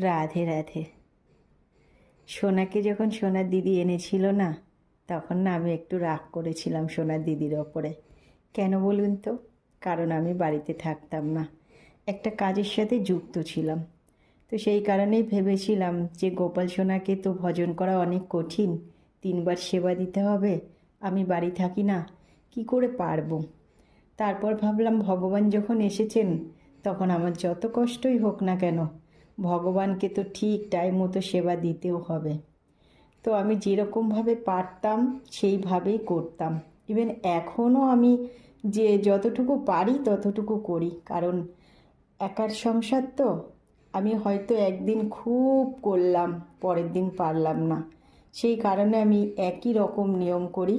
রাধে রাধে। সোনাকে যখন সোনার দিদি এনেছিল না, তখন না আমি একটু রাগ করেছিলাম সোনার দিদির ওপরে। কেন বলুন তো? কারণ আমি বাড়িতে থাকতাম না, একটা কাজের সাথে যুক্ত ছিলাম। তো সেই কারণেই ভেবেছিলাম যে গোপাল সোনাকে তো ভজন করা অনেক কঠিন, 3বার সেবা দিতে হবে, আমি বাড়ি থাকি না, কি করে পারবো। তারপর ভাবলাম ভগবান যখন এসেছেন, তখন আমার যত কষ্টই হোক না কেন, ভগবানকে তো ঠিক টাইম মতো সেবা দিতেও হবে। তো আমি যেরকমভাবে পারতাম সেইভাবেই করতাম। ইভেন এখনও আমি যে যতটুকু পারি ততটুকু করি, কারণ একার সংসার তো। আমি হয়তো একদিন খুব করলাম, পরের দিন পারলাম না, সেই কারণে আমি একই রকম নিয়ম করি।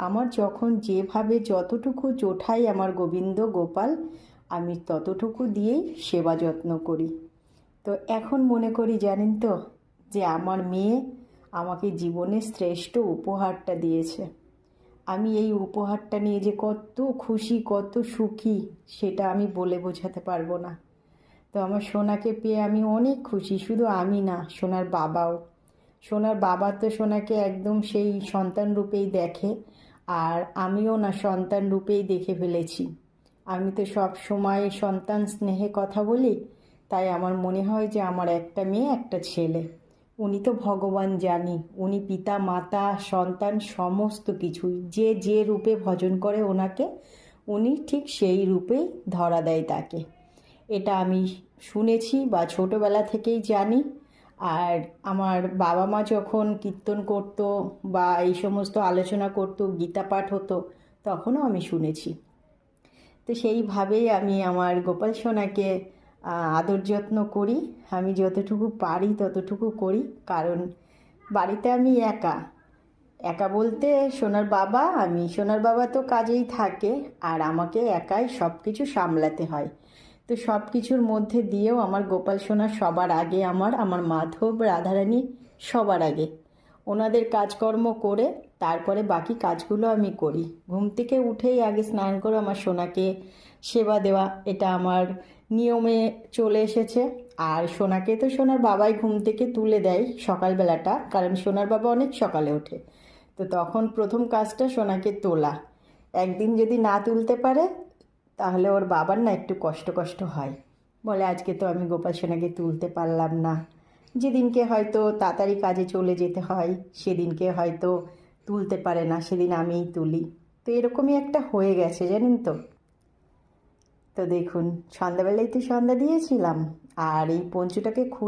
আমার যখন যেভাবে যতটুকু জোঠাই আমার গোবিন্দ গোপাল, আমি ততটুকু দিয়েই সেবা যত্ন করি। তো এখন মনে করি জানেন তো, যে আমার মেয়ে আমাকে জীবনের শ্রেষ্ঠ উপহারটা দিয়েছে। আমি এই উপহারটা নিয়ে যে কত খুশি, কত সুখী, সেটা আমি বলে বোঝাতে পারবো না। তো আমার সোনাকে পেয়ে আমি অনেক খুশি, শুধু আমি না, সোনার বাবাও। সোনার বাবা তো সোনাকে একদম সেই সন্তান রূপেই দেখে, আর আমিও না সন্তান রূপেই দেখে ফেলেছি। আমি তো সব সময় সন্তান স্নেহে কথা বলি, তাই আমার মনে হয় যে আমার একটা মেয়ে একটা ছেলে। উনি তো ভগবান জানি, উনি পিতা মাতা সন্তান সমস্ত কিছুই, যে যে রূপে ভজন করে ওনাকে, উনি ঠিক সেই রূপেই ধরা দেয় তাকে। এটা আমি শুনেছি বা ছোটোবেলা থেকেই জানি। আর আমার বাবা মা যখন কীর্তন করতো বা এই সমস্ত আলোচনা করতো, গীতা পাঠ হতো, তখনও আমি শুনেছি। তো সেইভাবেই আমি আমার গোপাল সোনাকে আদর যত্ন করি। আমি যতটুকু পারি ততটুকু করি, কারণ বাড়িতে আমি একা। একা বলতে সোনার বাবা, আমি সোনার বাবা তো কাজেই থাকে, আর আমাকে একাই সব কিছু সামলাতে হয়। তো সব কিছুর মধ্যে দিয়েও আমার গোপাল সোনা সবার আগে, আমার আমার মাধব রাধারানী সবার আগে। ওনাদের কাজকর্ম করে তারপরে বাকি কাজগুলো আমি করি। ঘুম থেকে উঠেই আগে স্নান করে আমার সোনাকে সেবা দেওয়া, এটা আমার নিয়মে চলে এসেছে। আর সোনাকে তো সোনার বাবাই ঘুম থেকে তুলে দেয় সকালবেলাটা, কারণ সোনার বাবা অনেক সকালে ওঠে। তো তখন প্রথম কাজটা সোনাকে তোলা। একদিন যদি না তুলতে পারে, তাহলে ওর বাবার না একটু কষ্ট কষ্ট হয়। বলে আজকে তো আমি গোপাল সোনাকে তুলতে পারলাম না। যেদিনকে হয়তো তাড়াতাড়ি কাজে চলে যেতে হয়, সেদিনকে হয়তো তুলতে পারে না, সেদিন আমিই তুলি। তো এরকমই একটা হয়ে গেছে জানেন তো। তো দেখুন, সন্ধ্যাবেলায় তো সন্ধ্যা দিয়েছিলাম, আর এই পঞ্চুটাকে খুলে